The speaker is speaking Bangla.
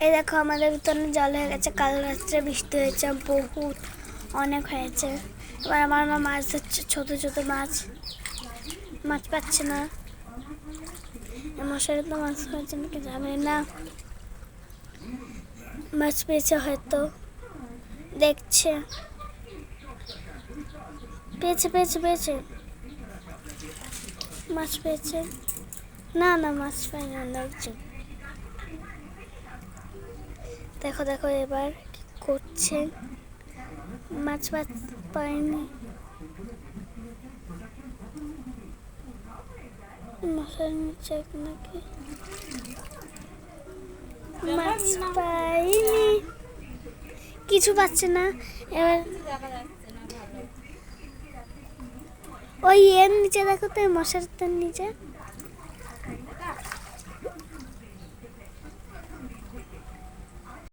এই দেখো আমাদের উঠোনে জল হয়ে গেছে, কাল রাত্রে বৃষ্টি হয়েছে, বহুত অনেক হয়েছে। এবার আমার মা মাছ ধরছে, ছোট ছোট মাছ, মাছ পাচ্ছে না। মশারি তো মাছ হয়েছে নাকি যাবে না, মাছ পেয়েছে হয়তো, দেখছে। পেয়েছে পেয়েছে পেয়েছে, মাছ পেয়েছে। না না মাছ পাই না, দেখছি। দেখো দেখো এবার কি করছে, মাছ মাছ পায়নি। মশার নিচে নাকি মাছ পাইনি, কিছু পাচ্ছে না। এবার ওই এর নিচে দেখো তো, মশার নিচে